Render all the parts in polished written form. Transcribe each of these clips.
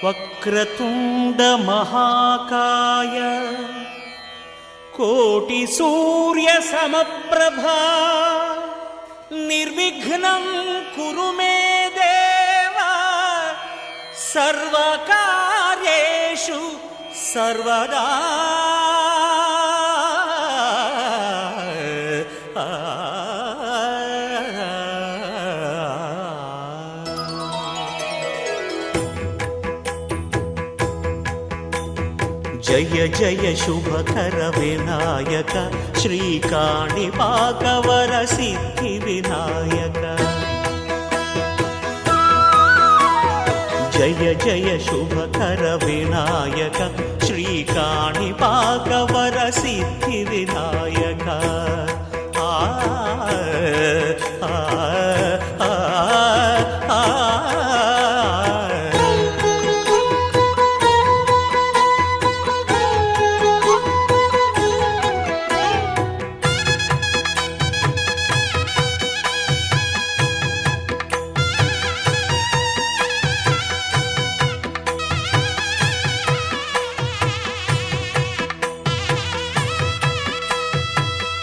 వక్రతుండ మహాకాయ కోటి సూర్య సమప్రభా నిర్విఘ్నం కురు మే దేవ సర్వకార్యేషు సర్వదా. జయ జయ శుభకర వినాయక శ్రీకాణిపాకవర సిద్ధి వినాయక. జయ జయ శుభకర వినాయక శ్రీకాణిపాకవర సిద్ధి వినాయక. ఆ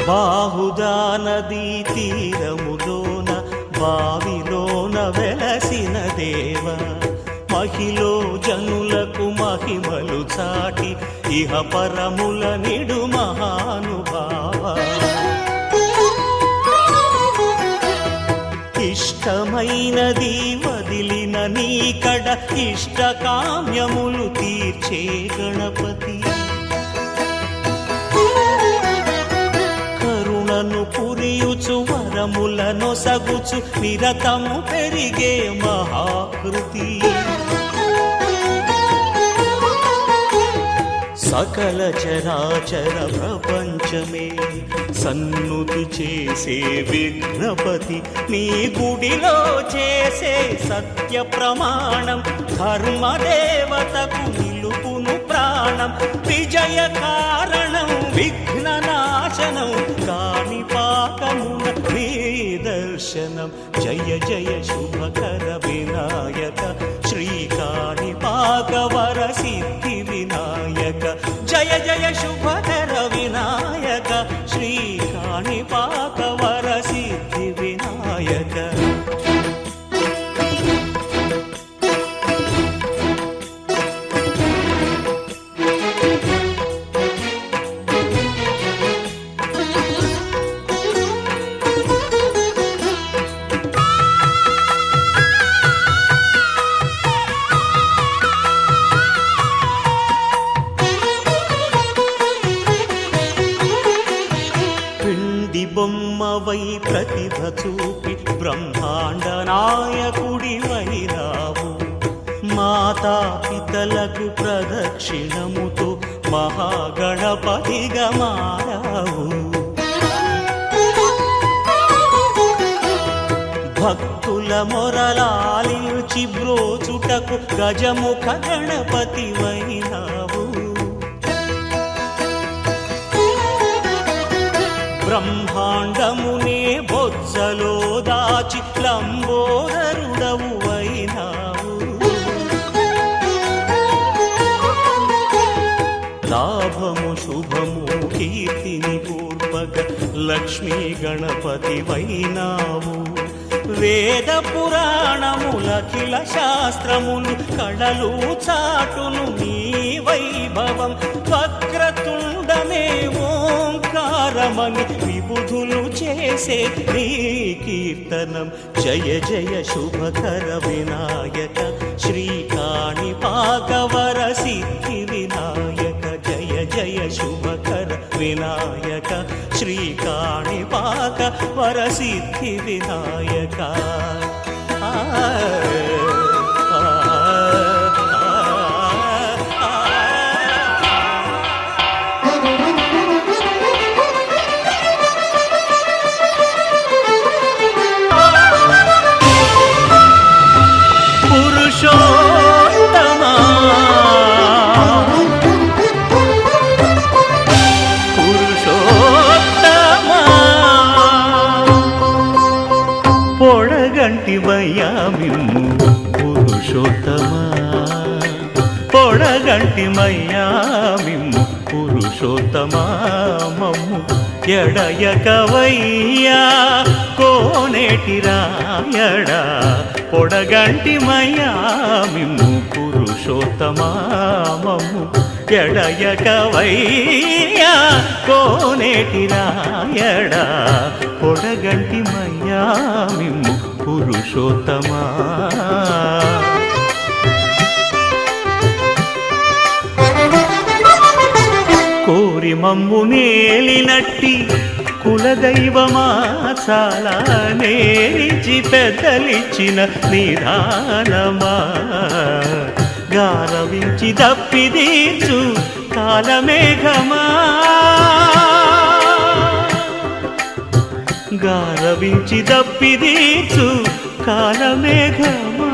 బాహుదా నదీ తీరములోన బావిలోన వెలసిన దేవ మహిలో జనులకు మహిమలు చాటి ఇహ పరముల నిడు మహానుభావ. ఇష్టమైనది వదిలిన నీకడ ఇష్టకామ్యములు తీర్చే గణపతి. పురియుచు వరములను సగుచు నిరతము పెరిగే మహాకృతి. సకల చరాచర ప్రపంచమే సన్నుతి చేసే విఘ్నపతి. నీ గుడిలో చేసే సత్య ప్రమాణం ధర్మదేవతకు నిలుపును ప్రాణం. విజయ కారణం విఘ్ననాశనం కాణిపాకమున నీ దర్శనం. జయ జయ శుభకర వినాయక శ్రీకాణిపాకవర సిద్ధి వినాయక. జయ జయ శుభకర వినాయక శ్రీకాణిపాకవర సిద్ధి వినాయక. బొమ్మవై ప్రతిభ చూపి బ్రహ్మాండ నాయకుడి వైరావు. మాతా పితలకు ప్రదక్షిణముతో మహాగణపతిగా మారావు. భక్తుల మొరలాలించి బ్రోచుటకు గజముఖ గణపతి వైనావు. బ్రహ్మాండమునే బొజ్జలో దాచి లంబోదరుడవు అయినావు. లాభము శుభము కీర్తిని పూర్వక లక్ష్మీ గణపతి వైనావు. వేద పురాణములఖిల శాస్త్రములు కళలు చాటును నీ వైభవం. వక్రతుండమే ఓంకారమని విబుధులు చేసే నీ కీర్తనం. జయ జయ శుభకర వినాయక శ్రీకాణిపాకవర సిద్ధి వినాయక. జయ జయ శుభకర వినాయక శ్రీకాణిపాకవర సిద్ధి వినాయక. పొడగంటి వయ్యామిమ్ము పురుషోత్తమ. పొడగంటిమయ్యా మిమ్ము పురుషోత్తమా మమ్ము ఎడయకవయ్యా కోనేటి రాయడా పొడగంటిమయ్యా మిమ్ము పురుషోత్తమా మమ్ము ఎడయకవయ్యా కోనేటి రాయడా పొడగంటిమయ్యా మిమ్ము పురుషోత్తమా కోరి మమ్ము నేలినట్టి కులదైవమా చాలా నేరిచి పెద్దలిచ్చిన నిదానమా గారవించి దప్పిదీర్చు కాలమేఘమా గారవించి దప్పిదీర్చు కాలమేఘమా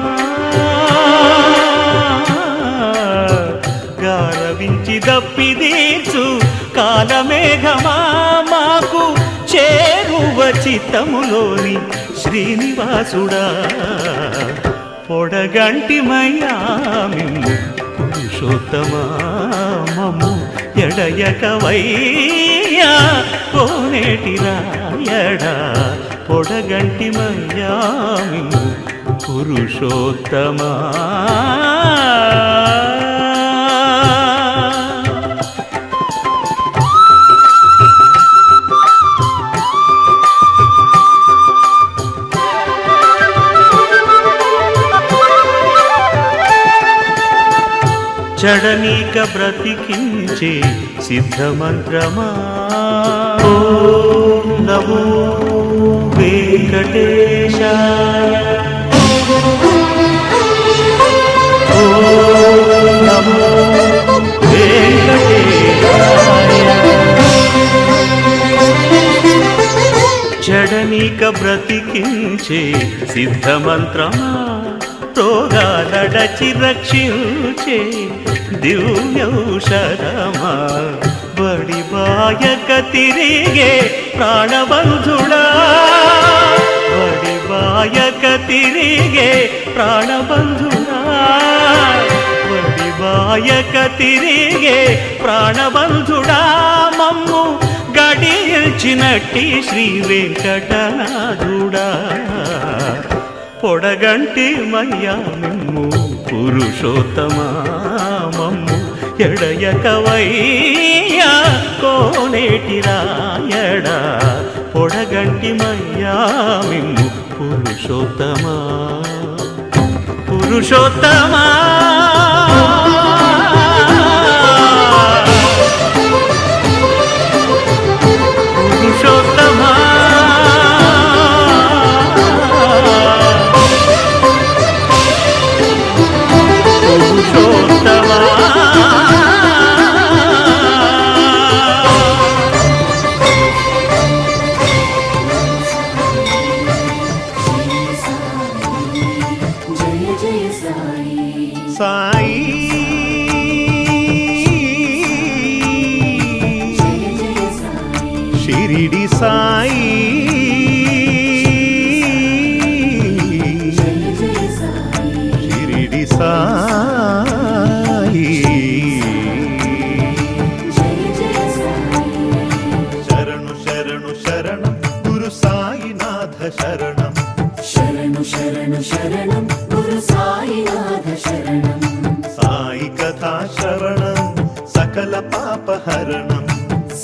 గారవించి దప్పిదీర్చు కాలమేఘమా మాకు చేరువ చిత్తములోని శ్రీనివాసుడా పొడగంటిమయ్యా మిమ్ము పురుషోత్తమా మమ్ము ఎడయకవయ్యా కోనేటి రాయడా పొడగంటిమయ్యా మిమ్ము పురుషోత్తమా చడనీక బ్రతికించే సిద్ధమంత్రమా ఓం నమో వెంకటేశాయ ఓం నమో వెంకటేశాయ చడనీక బ్రతికించే సిద్ధమంత్రమా రోగాలడచి రక్షించే దివ్యౌషధమా బడిబాయక తిరిగే ప్రాణబంధుడా బడిబాయక తిరిగే ప్రాణబంధుడా బడిబాయక తిరిగే ప్రాణబంధుడా మమ్ము గడిచినట్టి శ్రీ వెంకటనాథుడా పొడగంటిమయ్యా మిమ్ము పురుషోత్తమా మమ్ము ఎడయకవయ్యా కోనేటి రాయడా పొడగంటిమయ్యా మిమ్ము పురుషోత్తమా పురుషోత్తమా పురుషోత్తమా సాయి షిరిడి సాయి షిరిడి సాయి శరణు శరణు శరణం గురు సాయినాథ శరణం శరణు శరణు శరణం గురు సాయినాథ శరణం సాయి కథా శ్రవణం సకల పాపహరణం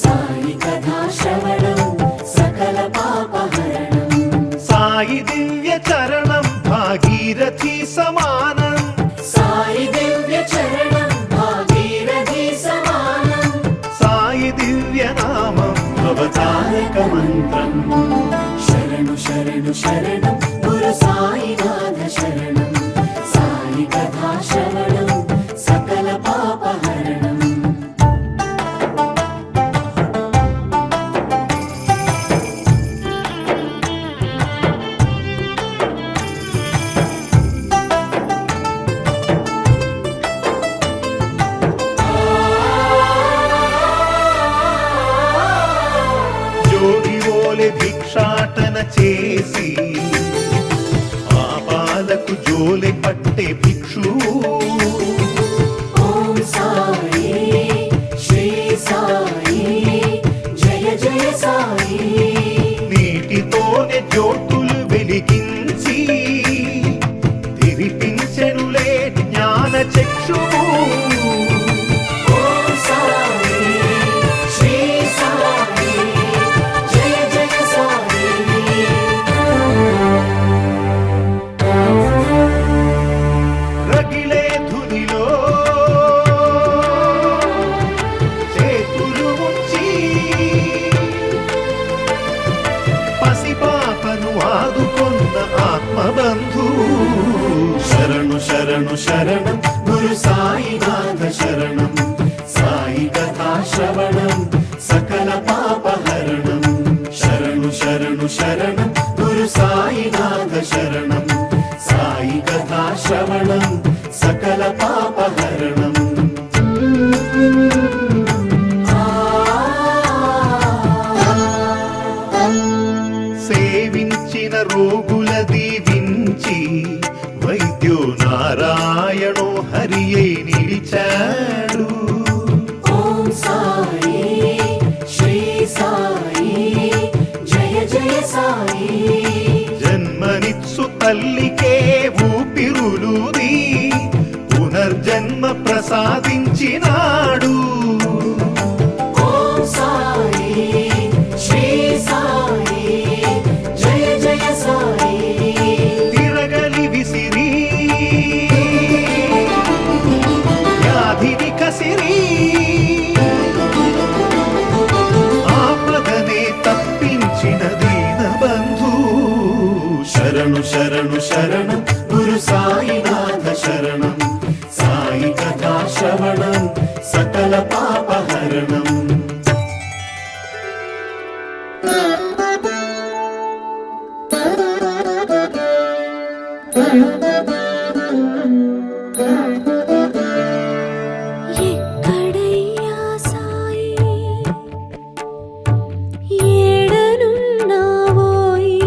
సాయి కథా శ్రవణం సకల పాపహరణం సాయి దివ్య చరణం భాగీరథి సమానం సాయి దివ్య చరణం భాగీరథి సమానం సాయి దివ్య నామం భవతారక మంత్రం శరణు శరణు శరణం గురు సాయినాథ శరణం సాయి కథా శ్రవణం సకల పాపహరణం జోగివోలె భిక్షాటన చేసి ఆపాలకు జోలె పట్టే భిక్షు ఓం సాయి సాయి నీటితోనే జ్యోతులు వెలిగించి తిరిపించెనులే జ్ఞాన చక్షువు ఓం సాయి శ్రీ సాయి జయ జయ సాయి రగిలే ధునిలో చేతులు ఉంచి పసిపాపను ఆదుకొన్న ఆత్మబంధు శరణు శరణు శరణం గురు సాయినాథ శరణం సాయి కథా శ్రవణం సకల పాపహరణం శరణు శరణు శరణం గురు సాయినాథ శరణం సాయి కథా శ్రవణం సకల పాపహరణం సేవించిన రోగుల దీవించి వైద్యో నారాయణో హరియై నిలిచాడు ఓం సాయి శ్రీ సాయి జయ జయ సాయి జన్మనిత్సు తల్లికే ఊపిరులుది పునర్జన్మ ప్రసాదించినాడు ఓం సాయి శ్రీ సాయి జయ జయ సాయి తిరగలి విసిరి వ్యాధిని కసిరి ఆపదనే తప్పించిన దీనబంధు శరణు శరణు శరణం గురు సాయినాథ శరణం సాయి కథా శ్రవణం సకల పాపహరణం ఎక్కడయ్యా సాయి ఏడనున్నావోయి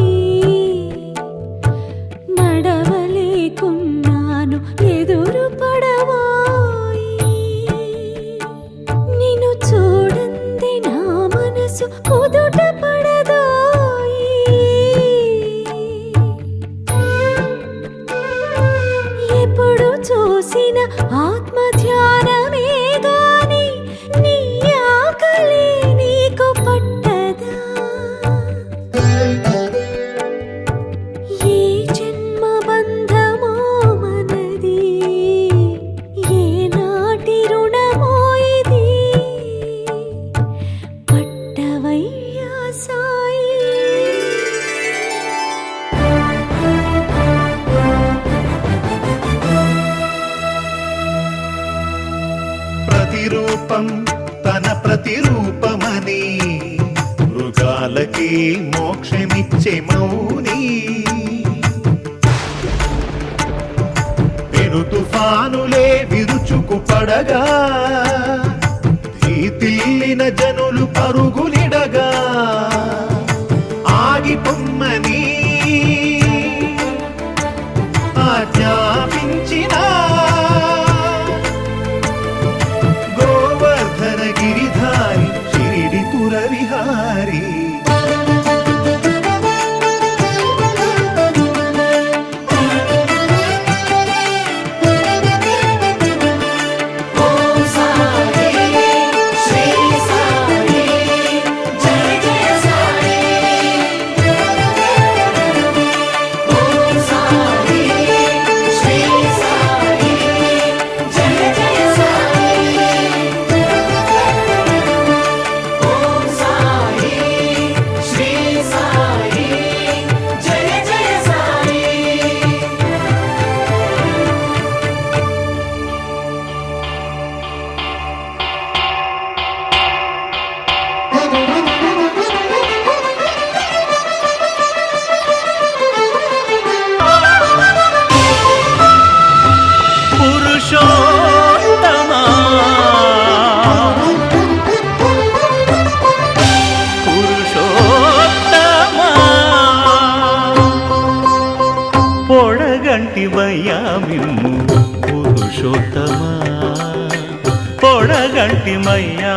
నడవలేకున్నాను ఎదురు పడవోయి నిన్ను చూడంది నా మనసు కుదుట పడదోయి ఎప్పుడు చూసిన ఆత్మ ధ్యానమే గాని నీ ఆకలి నీకు పట్టదా ఏ జన్మ బంధమో మనది ఏ నాటి రుణమో ఇది పట్టవయ్యా సాయి ప్రతిరూపం తన ప్రతిరూపమని మృగాలకి మోక్షమిచ్చే మౌని పెను తుఫానులే విరుచుకు పడగా భీతిల్లిన జనులు పరుగులిడగా ఆగిపొమ్మని ఆజ్ఞాపించిన గోవర్ధన గిరిధారి షిరిడి పుర విహారీ ఓం సాయి శ్రీ సాయి జయ జయ సాయి ఓం సాయి శ్రీ సాయి జయ జయ సాయి ఓం సాయి శ్రీ సాయి జయ జయ సాయి పురుషోత్తమా పురుషోత్తమా పొడగంటివయ్యా మిమ్ము పురుషోత్తమా పొడగంటిమయ్యా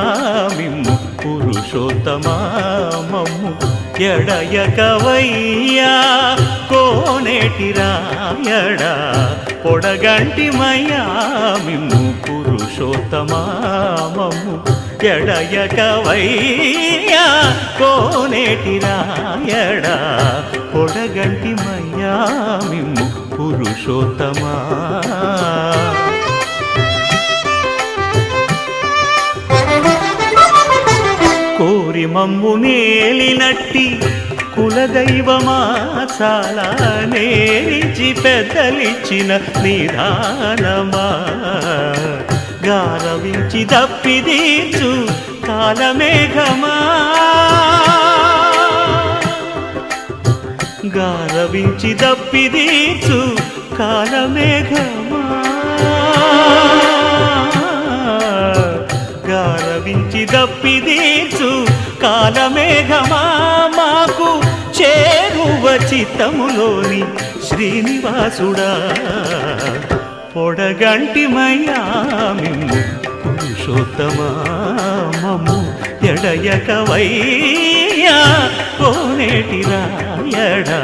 మిమ్ము పురుషోత్తమా పురుషోత్తమా మమ్ము ఎడయకవయ్యా కోనేటి రాయడా పొడగంటి మయ్యా మిమ్ము పురుషోత్తమా మమ్ము ఎడయకవయ్యా కోనేటి రాయడా పొడగంటి మయ్యా మిమ్ము పురుషోత్తమా కోరి మమ్ము నేలినట్టి కులదైవమా చాలా నేరిచి పెద్దలిచ్చిన నిదానమా గారవించి దప్పిదీర్చు కాలమేఘమా గారవించి దప్పిదీర్చు కాలమేఘమా గారవించి దప్పిదీర్చు కాలమేఘమా మాకు చేరువ చిత్తములోని శ్రీనివాసుడా పొడగంటి మయ్యా మిమ్ము పురుషోత్తమా మమ్ము ఎడయకవయ్యా కోనేటి రాయడా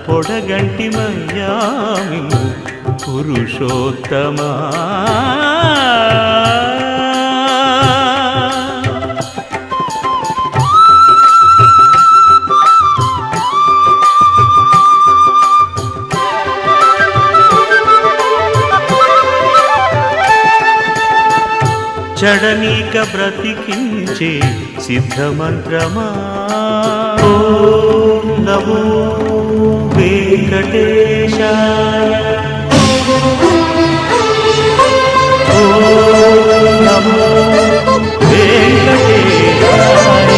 పొడగంటి మయ్యా మిమ్ము పురుషోత్తమా చడనీక బ్రతికించే సిద్ధమంత్రమా ఓం నమో వెంకటేశాయ ఓం నమో వెంకటేశాయ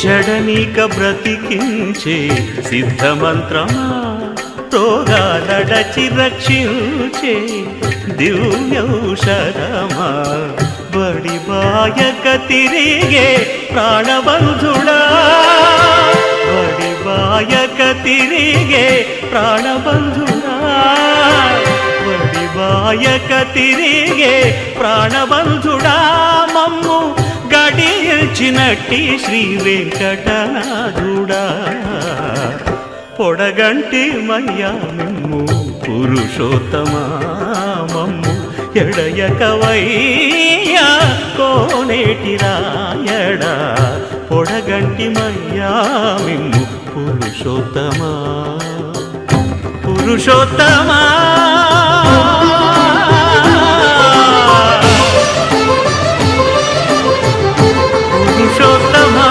చడనీక బ్రతికించే సిద్ధమంత్రమా రోగాలడచి రక్షించే దివ్యౌషధమా బడి బాయక తిరిగే ప్రాణబంధుడా బడి బాయక తిరిగే ప్రాణబంధుడా బడి బాయక తిరిగే ప్రాణబంధుడా మమ్ము గడిచినట్టి శ్రీ వెంకటనాథుడా పొడగంటి మయ్యా మిమ్ము పురుషోత్తమా మమ్ము ఎడయకవయ్యా కోనేటి రాయడా పొడగంటి మయ్యా మిమ్ము పురుషోత్తమా పురుషోత్తమా పురుషోత్తమా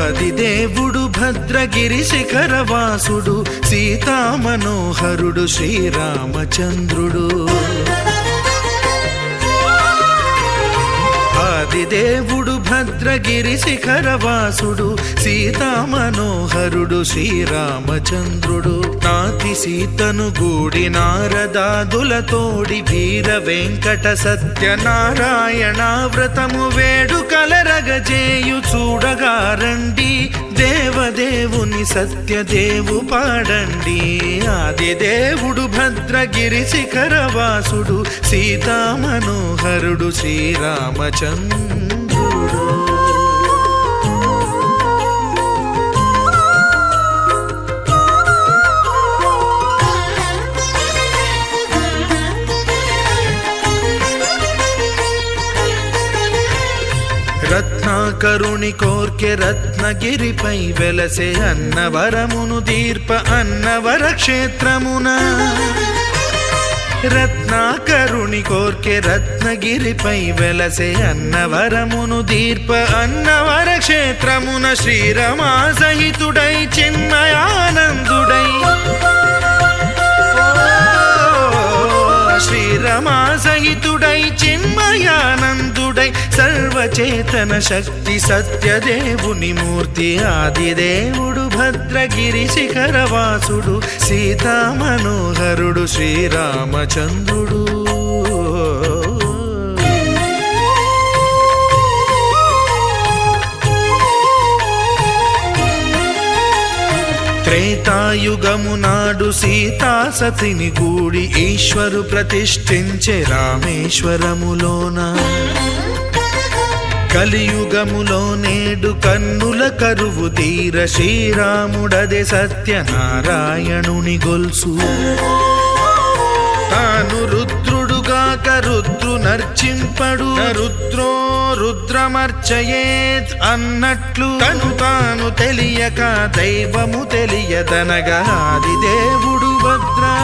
ఆదిదేవుడు భద్రగిరి శిఖరవాసుడు సీతామనోహరుడు శ్రీరామచంద్రుడు ఆదిదేవుడు భద్రగిరి శిఖరవాసుడు సీతామనోహరుడు శ్రీరామచంద్రుడు నాతి సీతను గూడి నారదాదులతోడి వీర వెంకట సత్యనారాయణ వ్రతము వేడుకలరగజేయు చూడగా రండి దేవదేవుని సత్యదేవు పాడండి ఆదిదేవుడు భద్రగిరి శిఖరవాసుడు సీతామనోహరుడు శ్రీరామచంద్రుడు రత్నాకరుని కోర్కె రత్నగిరిపై వెలసే అన్నవరమును దీర్ప అన్నవర క్షేత్రమున రత్నాకరుని కోర్కె రత్నగిరిపై వెలసే అన్నవరమును దీర్ప అన్నవర క్షేత్రమున శ్రీరమా సహితుడై చిన్మయానందుడై శ్రీరమా సహితుడై చిన్మయానందుడై సర్వచేతన శక్తి సత్యదేవుని మూర్తి ఆదిదేవుడు భద్రగిరి శిఖరవాసుడు సీతామనోహరుడు శ్రీరామచంద్రుడు త్రేతాయుగము నాడు సీతా సతిని గూడి ఈశ్వరు ప్రతిష్ఠించే రామేశ్వరములోన కలియుగములో నేడు కన్నుల కరువు తీర శ్రీరాముడదే సత్యనారాయణుని గొల్సు తాను రుద్రుడుగాక రుద్రు నర్చింపడు రుద్రో రుద్రమర్చయేత్ అన్నట్లు తను తాను తెలియక దైవము తెలియదనగా ఆదిదేవుడు భద్రా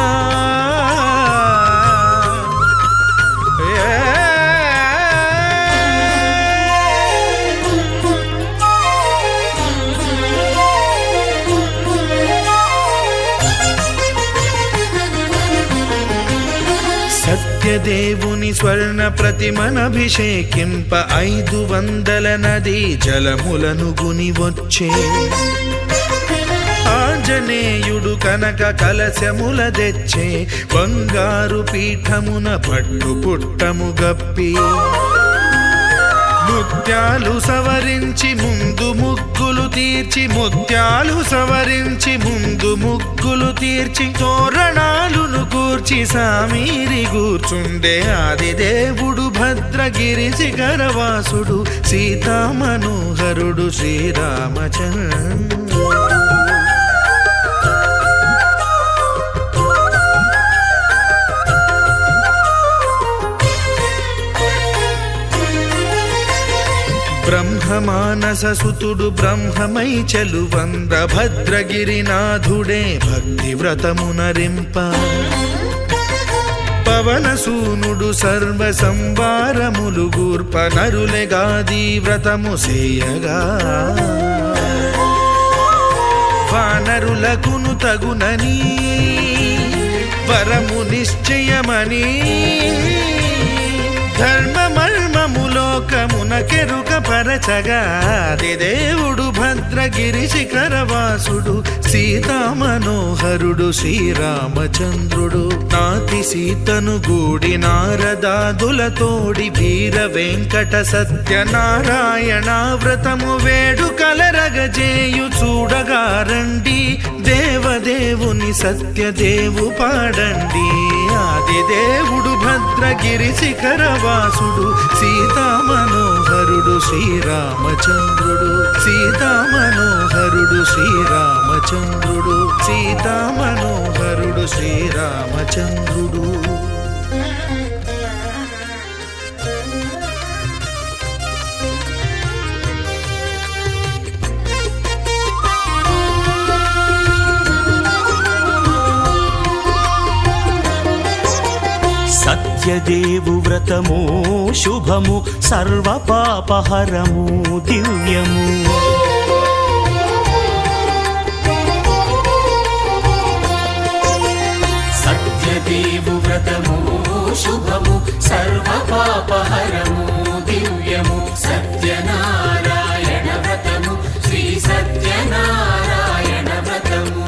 సత్యదేవుని స్వర్ణ ప్రతిమనభిషేకింప 500 నదీ జలములను గుని వచ్చే ఆంజనేయుడు కనక కలశముల తెచ్చే బంగారు పీఠమున పట్టు పుట్టము గప్పి ముత్యాలు సవరించి ముందు ముగ్గులు తీర్చి ముత్యాలు సవరించి ముందు ముగ్గులు తీర్చి తోరణాలును కూర్చి సామీరి కూర్చుండే ఆదిదేవుడు భద్రగిరి శిఖరవాసుడు సీతామనోహరుడు శ్రీరామచంద్రుడు బ్రహ్మమానస సుతుడు బ్రహ్మమై చెలువంద భద్రగిరినాథుడే భక్తి వ్రతమునరింప పవనసూనుడు సర్వ సంవారములు గూర్ప నరులెగాది వ్రతము సేయగా వానరులకును తగునని వరము నిశ్చయమని ధర్మమర్మములోకమునకెరుక పరచగా దేవుడు భద్రగిరి శిఖరవాసుడు సీతామనోహరుడు శ్రీరామచంద్రుడు నాతి సీతను గూడి నారదాదులతోడి వీర వెంకట సత్యనారాయణ వ్రతము వేడుకలరగజేయు చూడగా రండి దేవదేవుని సత్యదేవు పాడండి ఆదిదేవుడు భద్రగిరి శిఖరవాసుడు సీతామనోహరుడు శ్రీరామచంద్రుడు సీతామనోహరుడు శ్రీరామచంద్రుడు సీతామనోహరుడు శ్రీరామచంద్రుడు సత్యదేవు వ్రతము శుభము సర్వ పాపహరము దివ్యము వ్రతము శుభము సర్వ పాపహరము దివ్యము సత్యనారాయణ వ్రతము శ్రీ సత్యనారాయణ వ్రతము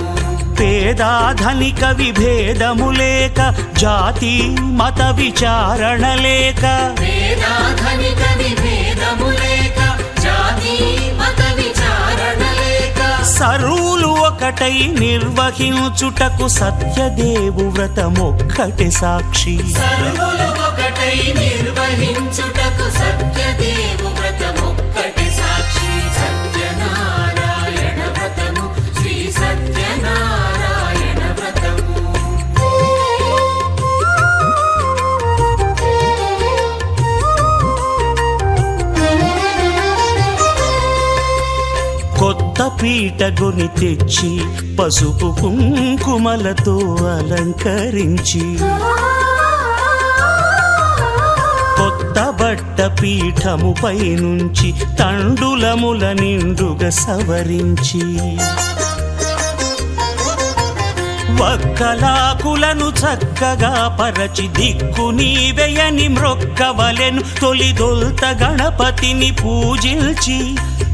పేదాధనిక విభేదము లేక జాతి మత విచారణ లేక వేదాధనిక విభేదము లేక జాతి మత విచారణ లేక సర్వులు ఒకటై నిర్వహించుటకు సత్యదేవు వ్రతమొక్కటి సాక్షి సర్వులు ఒకటై నిర్వహించుటకు సత్యదేవు వ్రతమొక్కటి సాక్షి సత్యనారాయణ వ్రతము శ్రీ సత్యనారాయణ వ్రతము కొత్త పీటగుని తెచ్చి పసుపు కుంకుమలతో అలంకరించి కొత్త బట్ట పీఠముపై నుంచి తండులముల నిండుగా సవరించి వక్కలాకులను చక్కగా పరచి దిక్కు నీవెయని మ్రొక్కవలెను తొలిదొల్త గణపతిని పూజించి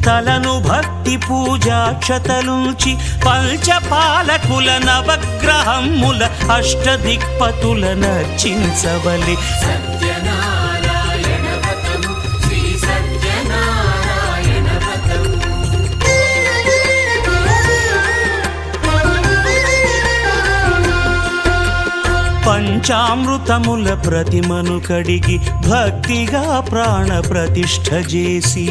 తలను భక్తి పూజాక్షతలుంచి పంచపాలకుల నవగ్రహముల అష్టదిక్పతుల నర్చించవలె సత్యనారాయణ వ్రతము శ్రీ సత్యనారాయణ వ్రతము పంచామృతముల ప్రతిమను కడిగి భక్తిగా ప్రాణ ప్రతిష్ఠ చేసి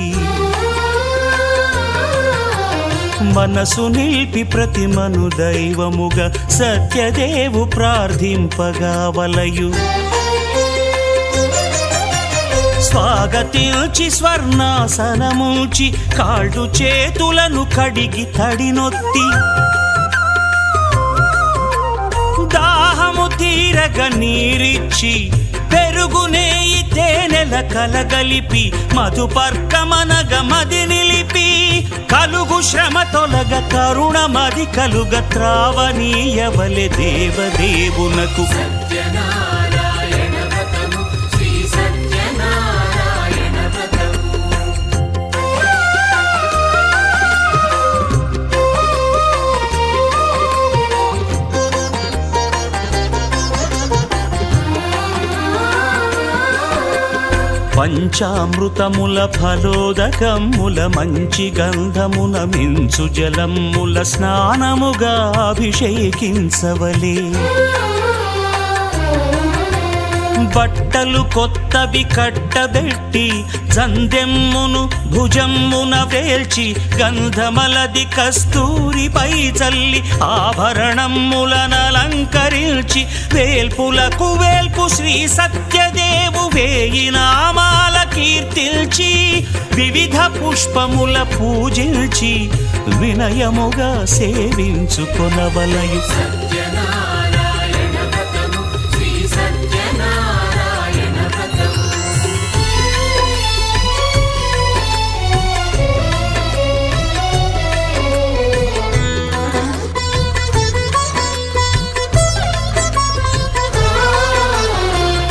మనసు నిలిపి ప్రతిమను దైవముగా సత్యదేవు ప్రార్థింపగా వలయు స్వాగతించి స్వర్ణాసనముంచి కాళ్ళు చేతులను కడిగి తడినొత్తి దాహము తీరగ నీరిచ్చి పెరుగు నేయి తేనెల కలగలిపి మధుపర్కమనగ మది నిలిపి కలుగు శ్రమ తొలగ కరుణ మది కలుగ త్రావనీయవలె దేవదేవునకు సత్యనారాయణ వ్రతము శ్రీ సత్యనారాయణ వ్రతము పంచామృతముల ఫలోదకముల మంచి గంధమున మించు జలముల స్నానముగా అభిషేకించవలే బట్టలు కొత్తవి కట్టబెట్టి జందెమ్మును భుజమ్మున వేల్చి గంధమలది కస్తూరిపై చల్లి ఆభరణములనలంకరించి వేల్పులకు వేల్పు శ్రీ సత్యదేవు వేయి నామాల కీర్తిల్చి వివిధ పుష్పముల పూజించి వినయముగా సేవించుకొనవలయు సత్యనారాయణ వ్రతము శ్రీ సత్యనారాయణ వ్రతము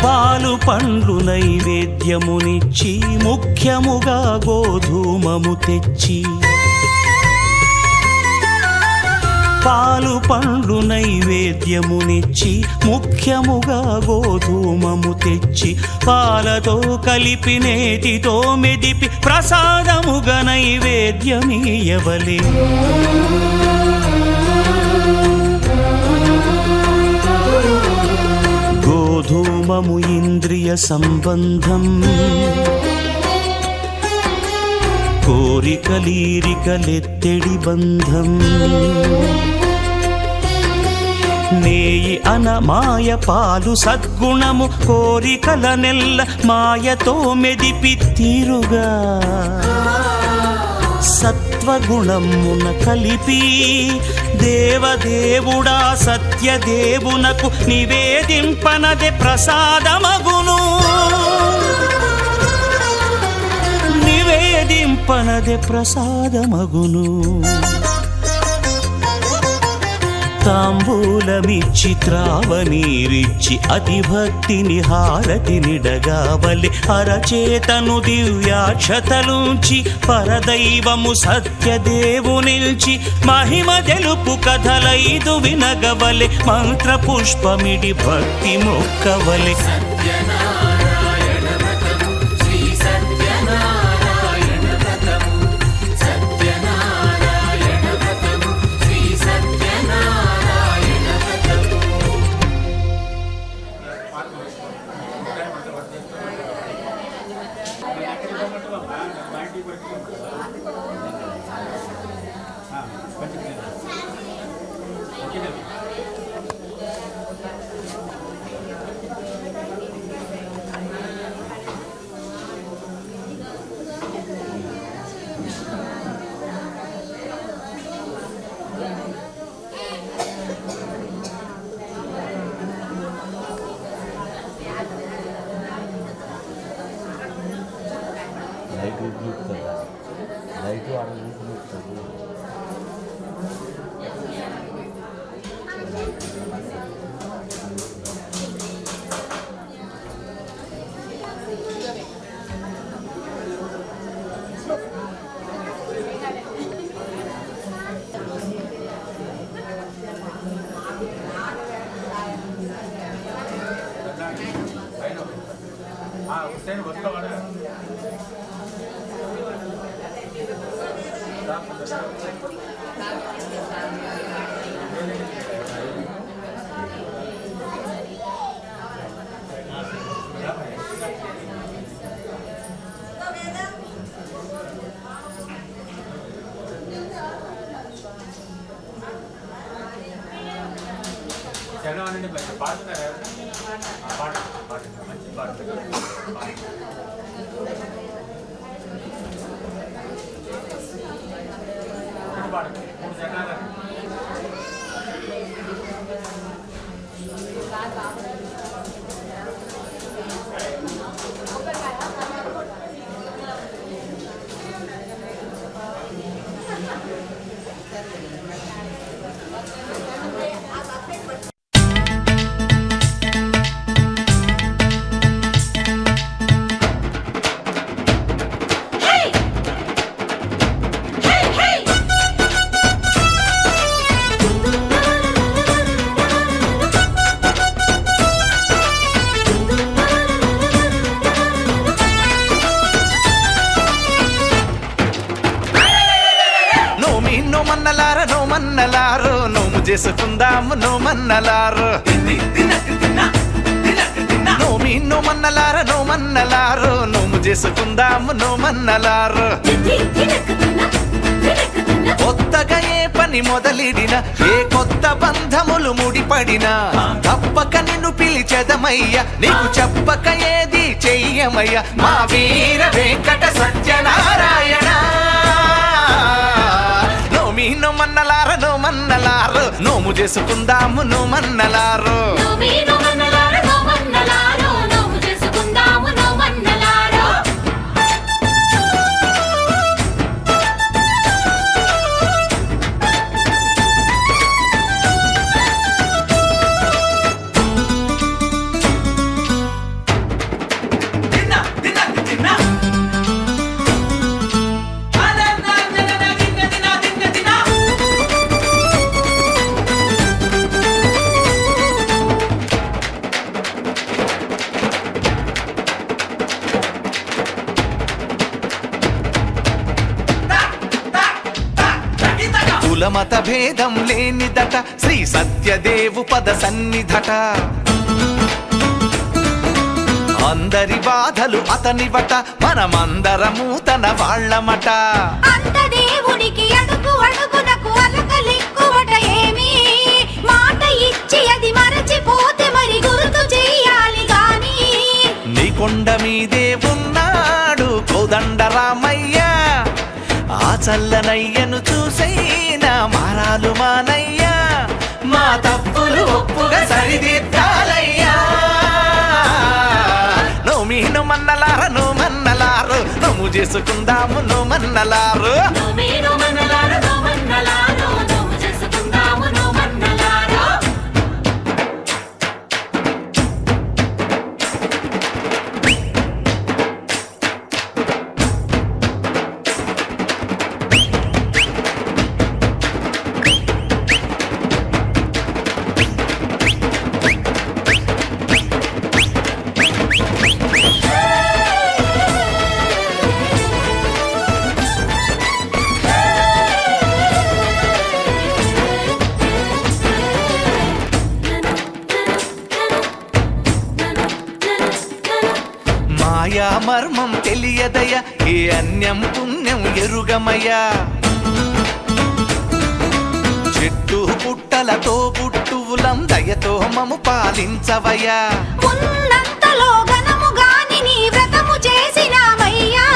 పాలు పండ్లు నైవేద్యమునిచ్చి ముఖ్యముగా గోధూమము తెచ్చి పాలు పండ్లు నైవేద్యమునిచ్చి ముఖ్యముగా గోధూమము తెచ్చి పాలతో కలిపి నేతితో మెదిపి ప్రసాదముగా నైవేద్యమీయవలే గోధూమము ఇంద్రియ సంబంధం కోరికలీరికలెత్తెడి బంధం నేయి అన మాయ పాలు సద్గుణము కోరికల నెల్ల మాయతో మెదిపి తీరుగా సత్వగుణమున కలిపి దేవదేవుడా సత్యదేవునకు నివేదింపనదే ప్రసాదమగును నివేదింపనదే ప్రసాదమగును తాంబూలమిచ్చి త్రావనీరిచ్చి అతి భక్తిని హారతి నిడగావలి అరచేతను దివ్యాక్షతలుంచి పరదైవము సత్యదేవునిల్చి మహిమ తెలుపు కథలైదు వినగవలె మంత్ర పుష్పమిడి భక్తి మొక్కవలె సత్యనారాయణ వ్రతము శ్రీ సత్యనారాయణ వ్రతము సత్యనారాయణ వ్రతము శ్రీ సత్యనారాయణ వ్రతము లైట్ చూపుతుందా లైట్ ఆడ చూపుతుంది నోమన్నలారో నోము చేసుకుందాము నోమన్నలారో నోమన్నలారో నోము చేసుకుందాము నోమన్నలారో కొత్తగా ఏ పని మొదలిడిన ఏ కొత్త బంధములు ముడిపడినా తప్పక నిన్ను పిలిచెదమయ్యా నీకు చెప్పక ఏది చెయ్యమయ్యా మా వీర వెంకట సత్యనారాయణ నోమన్నలారో నోము చేసుకుందాము నోమన్నలారో కులమత భేదం లేనిదట శ్రీ సత్యదేవు పద సన్నిధట అందరి బాధలు అతనివట మనమందరము తన వాళ్ళమట అంత దేవునికి అడుగు అడుగునకు అలకలిక్కువట ఏమి మాట ఇచ్చి అది మరచిపోతే మరి గుర్తు చెయ్యాలి గాని నీ కొండ మీదే ఉన్నాడు కోదండరామయ్య ఆ చల్లనయ్యను చూసైనా మారాలు మానయ్యా మా తప్పులు ఒప్పుగా సరిదిద్దాలయ్యా నోమన్నలారో నోము చేసుకుందాము నోమన్నలారో నోమన్నలారో నోము చేసుకుందాము నోమన్నలారో దయ ఏ అన్యం పుణ్యం ఎరుగమయ్యా చెట్టు పుట్టలతో పుట్టువులం దయతో మము పాలించవయ్యా ఉన్నంతలో ఘనము గాని నీ వ్రతము చేసినామయ్యా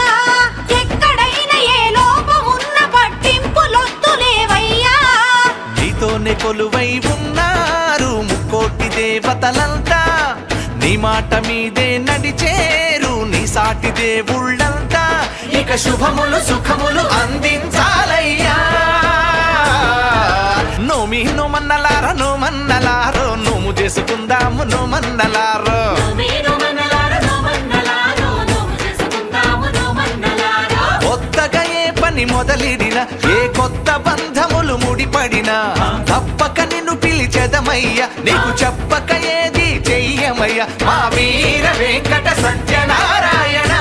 ఎక్కడైనా ఏ లోపమున్న పట్టింపులొద్దులేవయ్యా నీతోనే కొలువై ఉన్నారు ముక్కోటి దేవతలంతా నీ మాట మీదే నడిచేరు నీ సాటి దేవుళ్ళంతా ఇక శుభములు సుఖములు అందించాలయ్యా నోమి నోమన్నలార నోమన్నలారో నోము చేసుకుందాము నోమన్నలారో కొత్తగా ఏ పని మొదలిడిన ఏ కొత్త బంధములు ముడిపడినా తప్పక నిన్ను పిలిచెదమయ్యా నీకు చెప్పక ఏది చెయ్యమయ్యా మా వీర వెంకట సత్యనారాయణ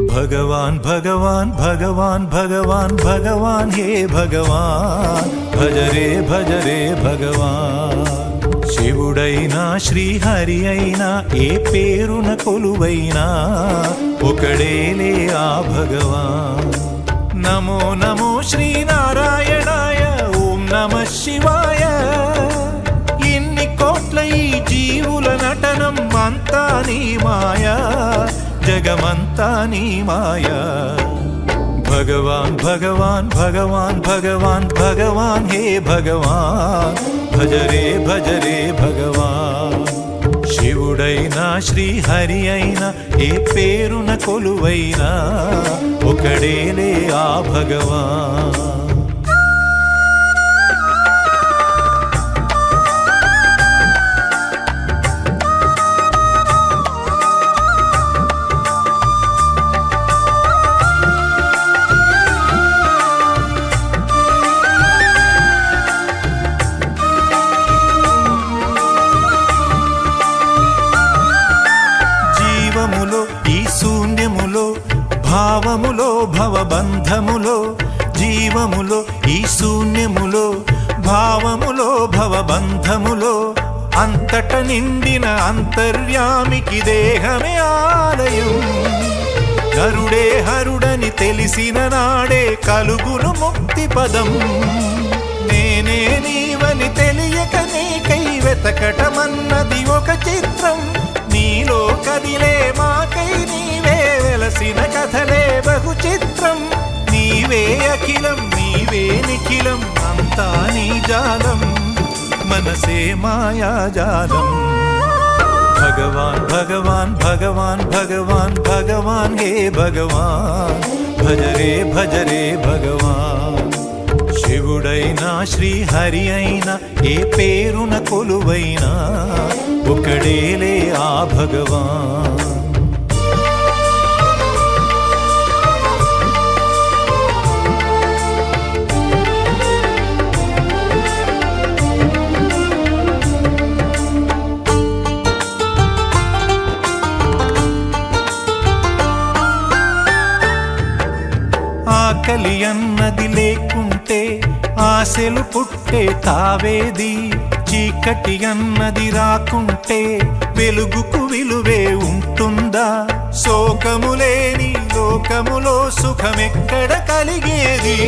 भगवान भगवान भगवान भगवान भगवान हे भगवान भज रे भगवान శివుడైనా శ్రీహరి అయినా ఏ పేరున కొలువైనా ఒకడేలే ఆ భగవాన్ నమో నమో శ్రీనారాయణాయ ఓం నమః శివాయ ఇన్ని కోట్ల ఈ జీవుల నటనం అంతా నీ మాయా జగమంతా నీ మాయా భగవాన్ భగవాన్ భగవాన్ భగవాన్ భగవాన్ హే భగవాన్ భజ రే భగవాన్ శివుడైనా శ్రీహరి అయినా ఏ పేరున కొలువైనా ఒకడేలే ఆ భగవాన్ ఈ శూన్యములో భావములో భవబంధములో జీవములో ఈ శూన్యములో భావములో భవబంధములో అంతట నిండిన అంతర్యామికి దేహమే ఆలయం హరుడే హరుడని తెలిసిన నాడే కలుగును ముక్తి పదం నేనే నీవని తెలియక నీకై వెతకటమన్నది ఒక చిత్రం నీలో కదిలే మాకై నీవే వెలసిన కథలే బహు చిత్రం నీవే అఖిలం నీవే నిఖిలం అంతా నీ జాలం మనసే మాయాజాలం భగవాన్ భగవాన్ భగవాన్ భగవాన్ భగవాన్ హే భగవాన్ భజ రే భగవాన్ శివుడైనా శ్రీహరి అయినా ఏ పేరున కొలువైనా ఒకడేలే ఆ భగవాన్ ఆకలి అన్నది లేకుంటే ఆశలు పుట్టే తావేది చీకటి అన్నది రాకుంటే వెలుగుకు విలువే ఉంటుందా శోకము లేని లోకములో సుఖమెక్కడ కలిగేది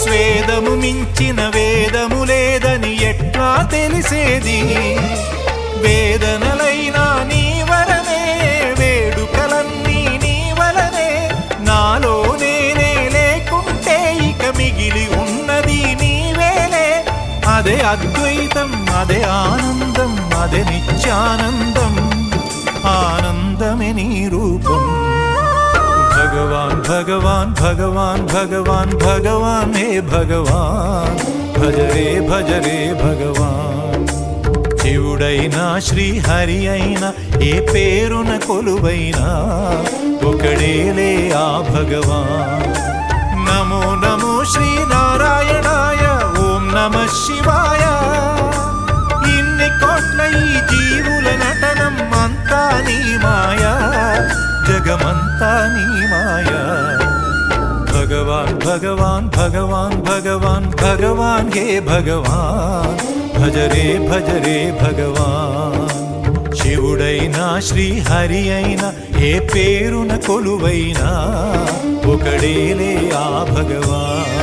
స్వేదము మించిన వేదము లేదని ఎట్లా తెలిసేది వేదనలైనా నీ వరమే వేడుకలన్నీ నీ వలనే నాలో నేనే లేకుంటే ఇక మిగిలి ఉన్నది నీవేలే అదే అద్వైతం అదే ఆనందం అదే నిత్యానందం ఆనందమే నీ రూపం భగవాన్ భగవాన్ భగవాన్ భగవాన్ భగవాన్ హే భగవాన్ భజ రే భగవాన్ శివుడైనా శ్రీహరి అయినా ఏ పేరున కొలువైనా ఒకడేలే ఆ భగవాన్ నమో నమో శ్రీనారాయణాయ ఓం నమః శివాయ. ఇన్ని కోట్ల ఈ జీవుల నటనం అంతా నీ మాయా, జగమంతా నీ మాయా. భగవాన్ భగవాన్ భగవాన్ భగవాన్ భగవాన్ హే భగవాన్, భజరే భజరే భగవాన్. శివుడైనా శ్రీహరి అయినా ఏ పేరున కొలువైనా ఒకడేలే ఆ భగవాన్.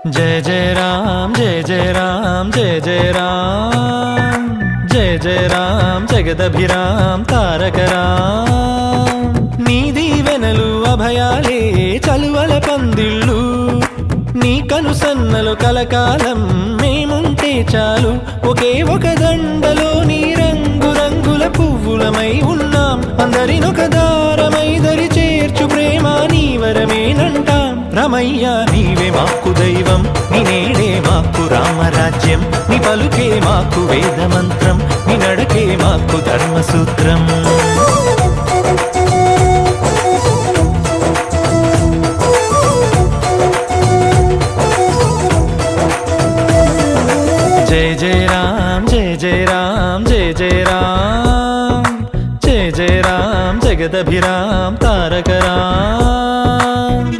जय जय राम जय जय राम जय जय राम जय जय राम जगदभिराम तारक राम నీ దీవెనలు అభయాలే చలువల పందిళ్ళు నీ కనుసన్నలు కలకాలం మేముంటే చాలు ఒకే ఒక దండలో నీ రంగు రంగుల పువ్వులమై ఉన్నాం అందరినొక దారమై దరి చేర్చు ప్రేమ నీ వరమేనంటాం రమయ్య నీవే మాకు దైవం నీ నేడే మాకు రామరాజ్యం నీ పలుకే మాకు వేదమంత్రం నీ నడకే మాకు ధర్మసూత్రం जय जय राम जय जय राम जय जय राम जय जय राम जगदभिराम तारक राम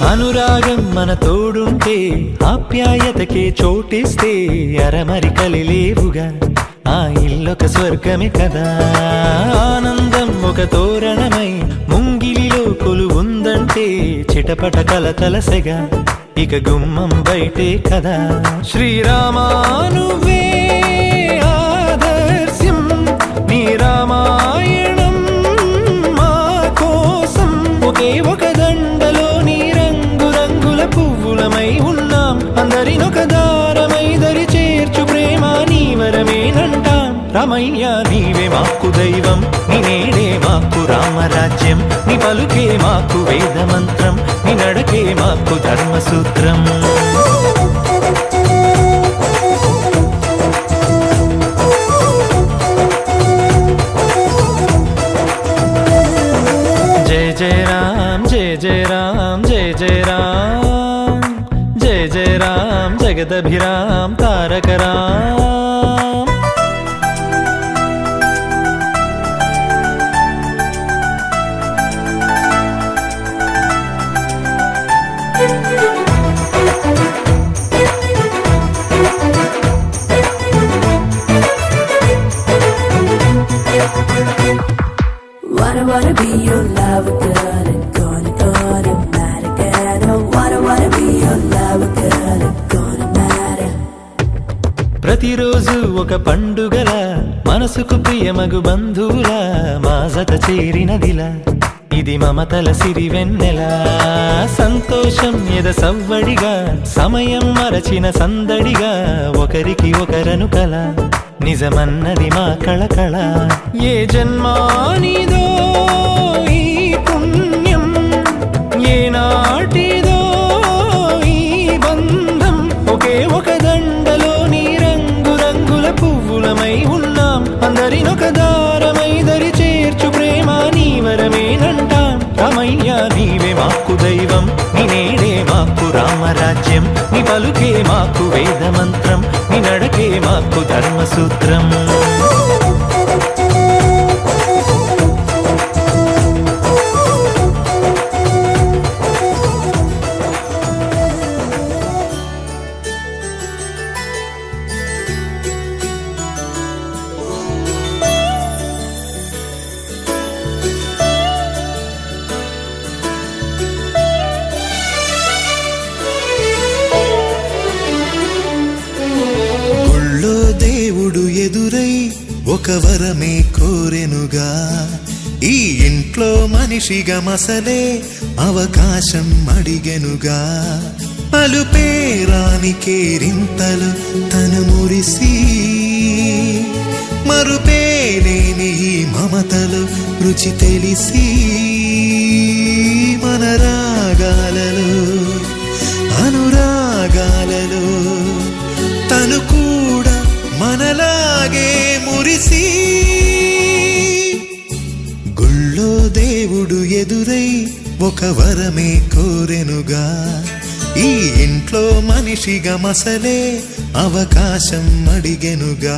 అనురాగం మన తోడుంటే ఆప్యాయతకే చోటిస్తే అరమరికలి లేవుగా ఆ ఇల్లొక స్వర్గమే కదా ఆనందం ఒక తోరణమై ముంగిలిలో కొలువుందంటే చిటపట కలతలసెగా ఇక గుమ్మం బయటే కదా శ్రీరామానువే ఆదర్శం నీ రామాయణం మా కోసం ఒకే ఒక దండలో నీ రంగు రంగుల పువ్వులమై ఉన్నాం అందరినొక దారి రమయ్య నీవే మాకు దైవం నీ నేడే మాకు రామరాజ్యం నీ పలుకే మాకు వేదమంత్రం నీ నడకే మాకు ధర్మసూత్రం జయ జయ రామ్ జయ జయ రామ్ జయ జయ రామ్ జయ జయ రామ్ జగదభిరామ్ తారక Ram Wanna be your lover, girl, and gonna matter, girl. Oh, wanna be your lover, girl, and gonna matter. ప్రతిరోజు ఒక పండుగల మనసుకు ప్రియమగు బంధువుల మా జత చేరినదిలా ఇది మమతల సిరివెన్నెల సంతోషం ఎద సవ్వడిగా సమయం మరచిన సందడిగా ఒకరికి ఒకరను కల నిజమన్నది మా కళకళ ఏ జన్మానిదో ఈ పుణ్యం ఏ నాటిదో ఈ బంధం ఒకే ఒక దండలోని రంగు రంగుల పువ్వులమై ఉన్నాం అందరినొక దారమై దరి చేర్చు ప్రేమ నీ వరమేనంటాం రమయ్య నీవే మాకు దైవం నీ నేడే మాకు రామరాజ్యం నీ పలుకే మాకు వేదమంత్రం నీ నడకే మాకు ధర్మసూత్రం గుళ్ళో దేవుడు ఎదురై ఒక వరమే కోరెనుగా ఈ ఇంట్లో మనిషిగా మసలే అవకాశం అడిగెనుగా అలుపేరాని కేరింతలు తను మురిసి మరుపేలేని ఈ మమతలు రుచి తెలిసి మన రాగాలలో అనురాగాలలో తను కూడా మనలాగే మురిసి గుళ్ళో దేవుడు ఎదురై ఒక వరమే కోరెనుగా ఈ ఇంట్లో మనిషిగా మసలే అవకాశం అడిగెనుగా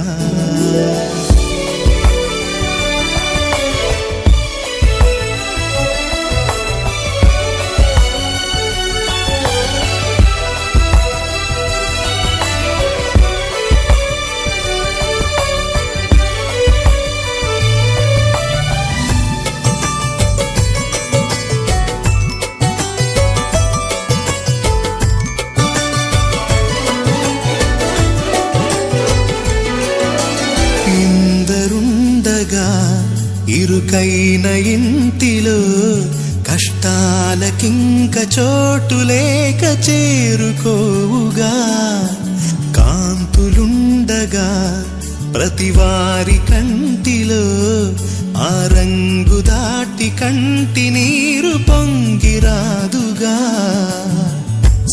ఇరుకైన ఇంటిలో కష్టాలకింక చోటు లేక చేరుకోవుగా కాంతులుండగా ప్రతివారి కంటిలో ఆ రంగు దాటి కంటి నీరు పొంగిరాదుగా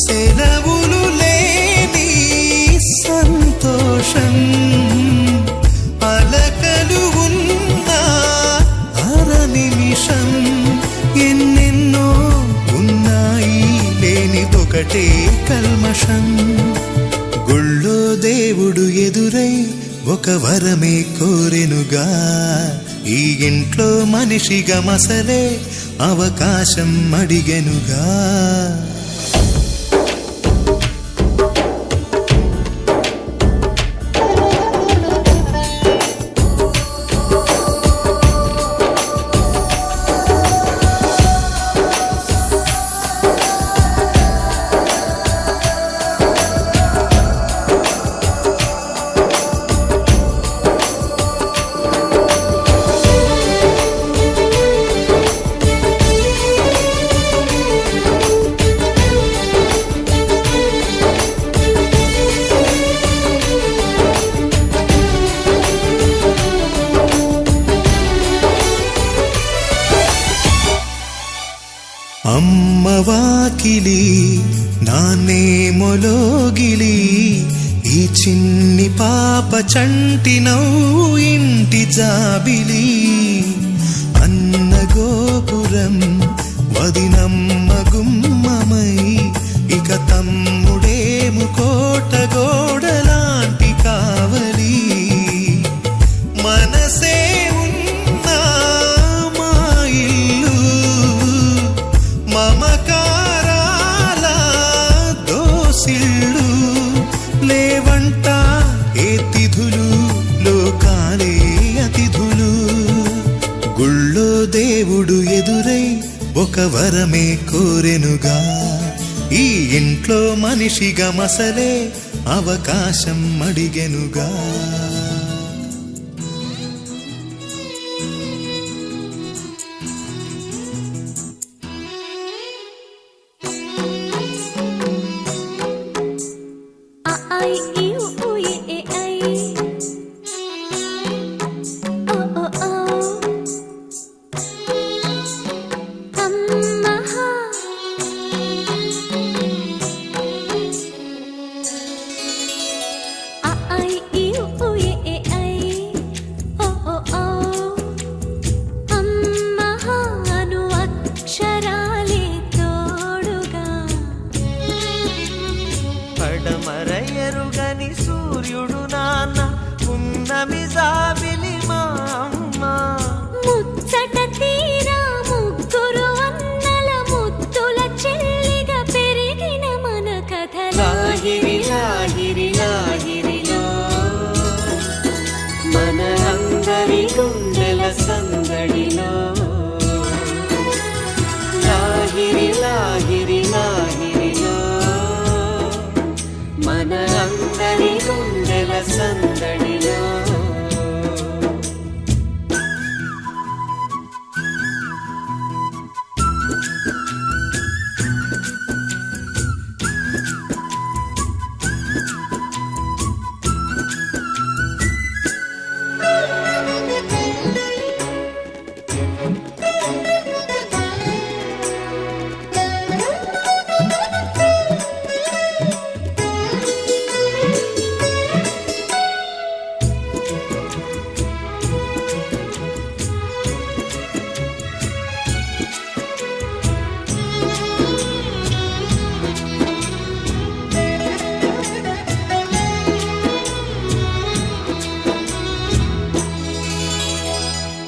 సెలవులు లేని సంతోషం అలకలు ఉన్నా అర నిమిషం ఎన్నెన్నో ఉన్నాయి లేనిదొకటే కల్మషం గుళ్ళో దేవుడు ఎదురై ఒక వరమే కోరెనుగా ఈ ఇంట్లో మనిషిగా మసలే అవకాశం అడిగెనుగా అమ్మ వాకిలి నాన్నే మొలోగిలి ఈ చిన్ని పాప చంటి నవ్వు ఇంటి జాబిలి అన్న గోపురం వదినమ్మ గుమ్మమై ఇక తమ్ముడేము కోట గోడలాంటి కావలి మనసే ఉన్నా మా ఇల్లు మమకారాల దోసిళ్ళు లేవంట ఏ తిథులు లోకాలే అతిథులు గుళ్ళో దేవుడు ఎదురై ఒక వరమే కోరెనుగా ఈ ఇంట్లో మనిషిగా మసలే అవకాశం అడిగెనుగా పడమరయరుగని సూర్యుడు నాన్న ఉన్నమి జాబిలి మా అమ్మ ముచ్చట తీరా ముగ్గురు అన్నల ముద్దుల చెల్లిగా పెరిగిన మన కథ లాహిరి లాహిరి లాహిరిలో మన అందరి గుండెల సందడిలో లాహిరి లాహిరి లాహిరిలో మన అందరి గుండెల సందడిలో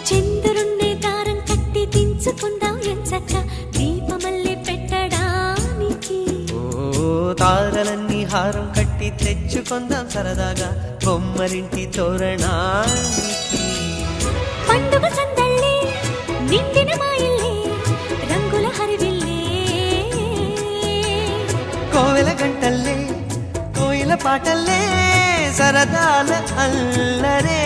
చంద్రుణ్ణి దారం కట్టి దించుకుందాం ఎంచక్క దీపమల్లి పెట్టడానికి ఓ తారలన్నీ హారం కట్టి తెచ్చుకుందాం సరదాగా బొమ్మరింటి తోరణానికి పండుగ సందళ్ళే నిండిన మా ఇల్లే రంగుల హరివిల్లే కోవెల గంటల్లే కోయిల పాటల్లే సరదాల అల్లరే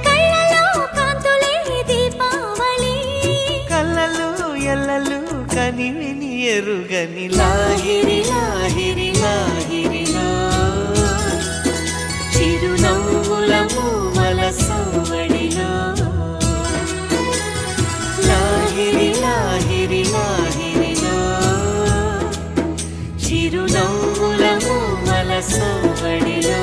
కళ్ళలో కాంతులే దీపావళి కళ్ళలు ఎల్లలు కనివిని ఎరుగని లాహిరి లాహిరి లాహిరిలో చిరునవ్వుల మూవల సవ్వడిలో లాహిరి లాహిరి లాహిరిలో చిరునవ్వుల మూవల సవ్వడిలో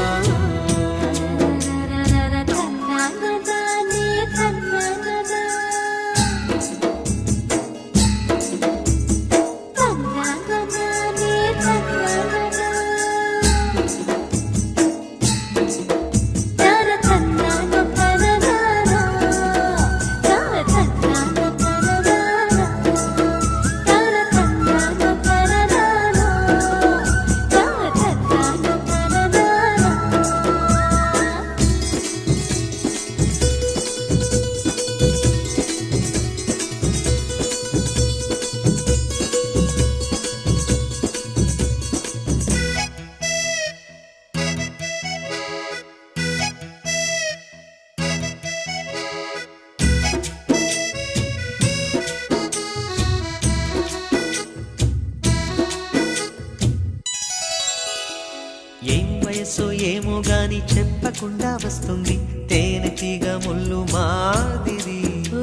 ఏం వయసు ఏమో గాని చెప్పకుండా వస్తుంది తేనెటీగ ముళ్ళు మాదిరి ఓ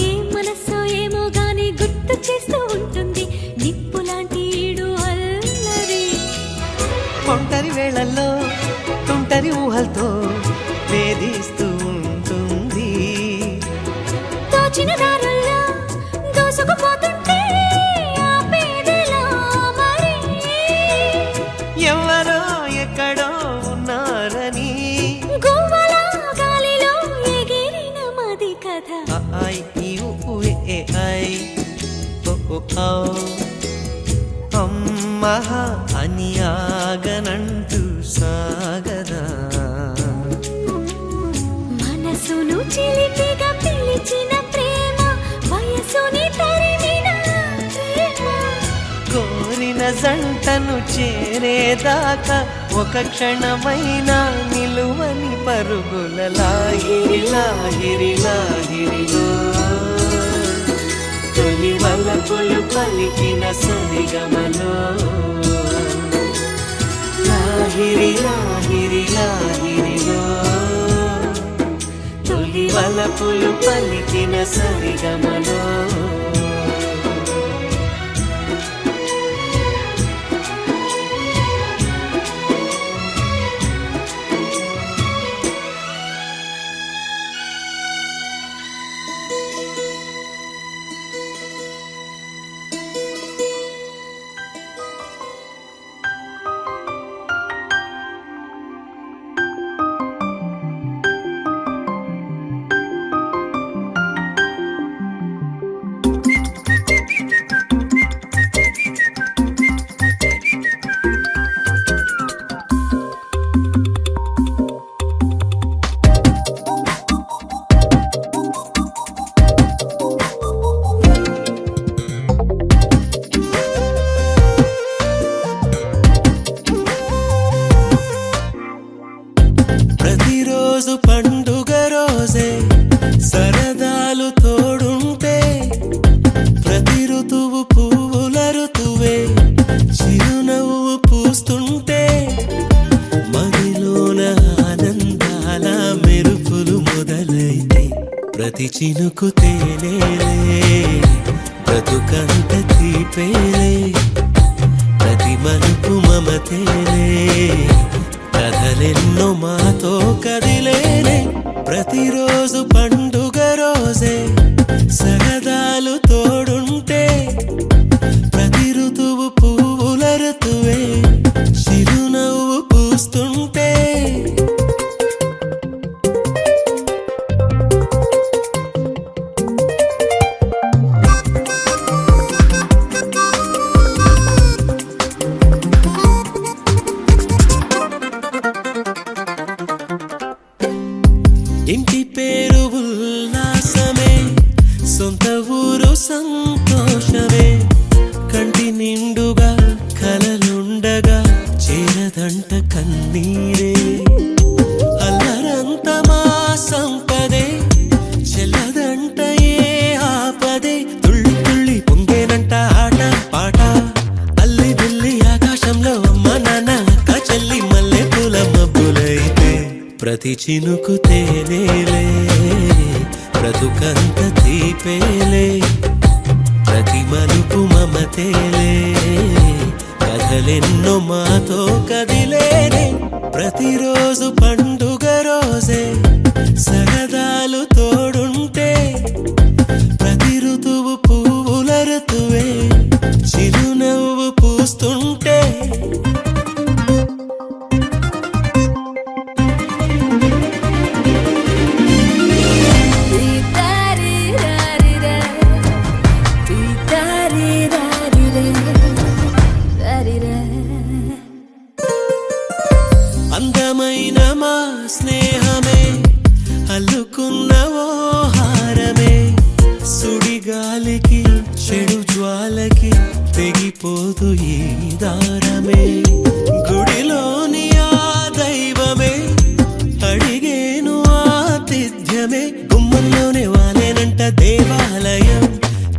ఏ మనసు ఏమో గాని గుర్తు చేస్తూ తోచిన దారుల్లో దూసుకుపోతుంటే ఆపేదెలా మరి? ఎవరో ఎక్కడో ఉన్నారని గువ్వలా గాలిలో ఎగిరిన మది కథ. I you A I O ఓ ఔ అమ్మహ అని ఆగనంటూ సాగదా మనసును చిలిపిగా పిలిచిన ప్రేమ, వయసుని తరిమిన ప్రేమ. కోరిన జంటను చేరేదాకా ఒక క్షణమైనా నిలువని పరుగుల లాహిరి లాహిరి లాహిరిలో తొలి వలపులు పలికిన సరిగమలో లాహిరి లాహిరి లాహిరిలో తొలి వలపులు పలికిన సరిగమలో ప్రతిరోజు పండుగ రోజే సరదాలు తోడుంటే ప్రతి ఋతువు పువ్వుల ఋతువే చిరునవ్వు పూస్తుంటే మదిలోన ఆనందాల మెరుపులు మొదలైతే ప్రతి చినుకు తేనేలే బ్రతుకంత తీపేలే ప్రతి మలుపు మమతేలే కథలెన్నో మాతో కదిలేనే ప్రతిరోజు పండుగ రోజే సరదాలు తోడుంటే ప్రతి ఋతువు పువ్వుల ఋతువే చిరునవ్వు పూస్తుంటే ఇంటి పేరు ఉల్లాసమే సొంత ఊరు సంతోషమే కంటి నిండుగా కలలుండగా చేరదంట కన్నీరే అల్లరంత మా సంపదే చెల్లదంట ఏ ఆపదే తుళ్ళి తుళ్ళి పొంగేనంట ఆట పాట అల్లి బిల్లి ఆకాశంలో అమ్మ నాన్న అక్క చెల్లి మల్లె పూల మబ్బులైతే ప్రతి చినుకు తేనేలే బ్రతుకంత తీపేలే ప్రతి మలుపు మమతేలే కథలెన్నో మాతో కదిలేనే ప్రతిరోజు పండుగ రోజే సరదాలు తోడుంటే ప్రతి ఋతువు పువ్వుల ఋతువే చిరునవ్వు పూస్తుంటే అందమైన మా స్నేహమే అల్లుకున్న ఓ హారమే సుడిగాలికి చెడు జ్వాలకి తెగిపోదు ఈ దారమే గుడిలోని ఆ దైవమే అడిగేను ఆతిథ్యమే గుమ్మంలోనే వాలేనంట దేవాలయం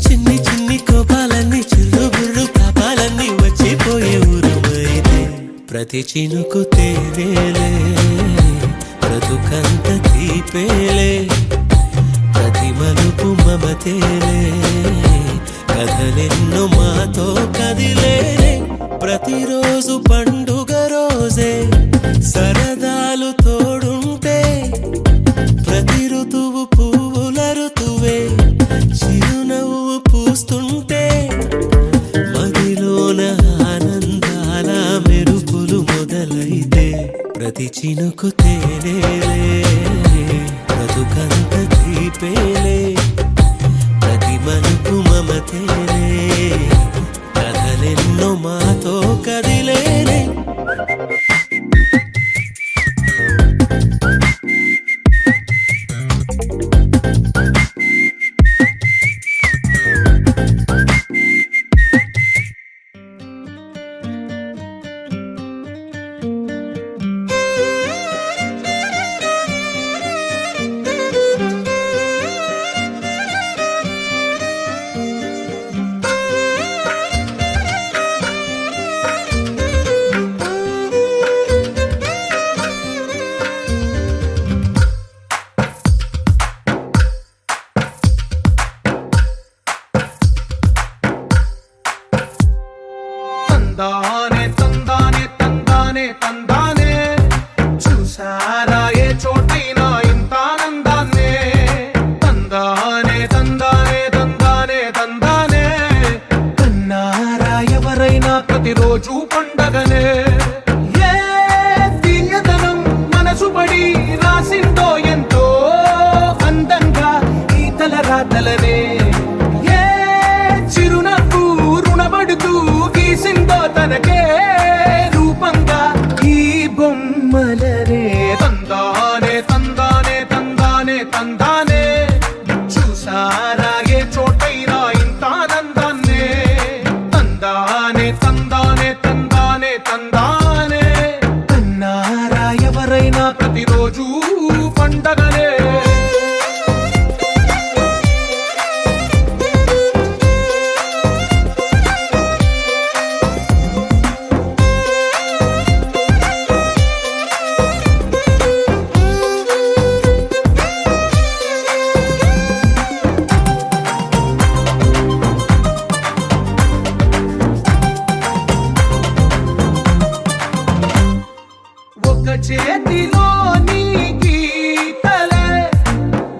చిన్ని చిన్ని కోపాలన్నీ చిల్లుబుర్రు పాపాలన్నీ వచ్చిపోయే ఊరమైతే ప్రతి చినుకు తేనేలే బ్రతుకంత తీపేలే ప్రతి మలుపు మమతేలే కథలెన్నో మాతో కదిలేనే ప్రతిరోజు పండుగ రోజే సరదాలు తోడుంటే ప్రతి ఋతువు పువ్వుల ఋతువే తీపేలే ప్రతి మలుపు మమతేలే కథలెన్నో మాతో కదిలేనే తందానే తందానే తందానే తందానే చూసారా ఏ చోటైనా ఇంత ఆనందాన్నే తందానే తందానే తందానే తందానే కన్నారా ఎవరైనా ప్రతిరోజు పండగనే ఏ తీయదనం మనసు పడి రాసిందో ఎంతో అందంగా ఈ తల రాతలనే ఏ చిరునవ్వు రుణపడుతూ గీసిందో తనకే రూపంగా ఈ బొమ్మలనే తందానే తందానే తందానే తందానే చూసారా ఏ చోటైనా ఇంత ఆనందాన్నే తందానే తందానే తందానే తందానే కన్నారా ఎవరైనా ప్రతిరోజు పండగనే ఒక చేతిలోని గీతలే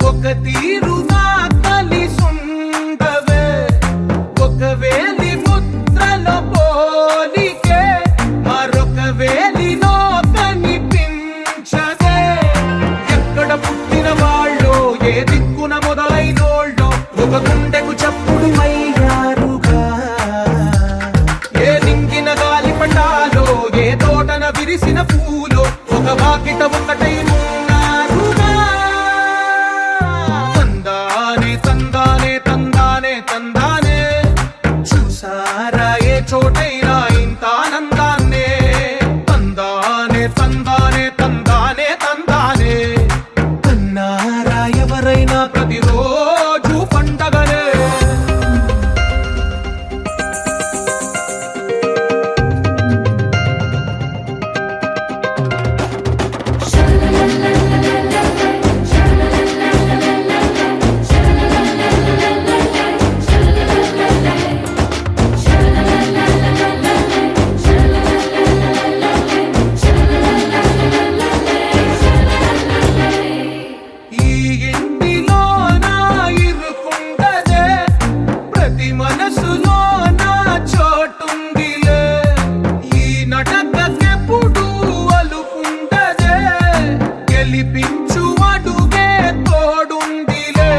ఒక తీరుగా కలిసుండవే ఒక వేలి ముద్రల పోలికే మరొక వేలిలో కనిపించదే ఎక్కడ పుట్టిన వాళ్ళో ఏ దిక్కున మొదలైనోళ్ళో ఒక గుండెకు చప్పుడు అయ్యారుగా ఏ నింగిన గాలి పటాలో ఏ తోటన విరిసిన పూలో ఒక వాకిట ఒకటై ఉన్నారుగా తందానే తందానే తందానే తందానే చూసారా ఏ చోటైనా ఇంత ఆనందాన్నే తందానే తందానే తందానే తందానే కన్నారా ఎవరైనా ప్రతిరోజు పండగనే ఈ ఇంటిలో నా ఇరుకుండదే ప్రతి మనసులో నా చోటుందిలే ఈ నటకెప్పుడు అలుకుండదే గెలిపించు అడుగే తోడుందిలే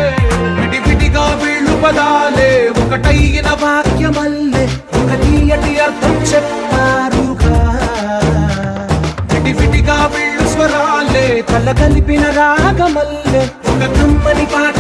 విడివిడిగా వీళ్ళు పదాలే ఒకటైన వాక్యమల్లే ఒక తీయటి అర్థం చెప్పారుగా విడివిడిగా వీళ్ళు స్వరాలే కల కలిపిన రాగమల్లే ఒక కమ్మని పాట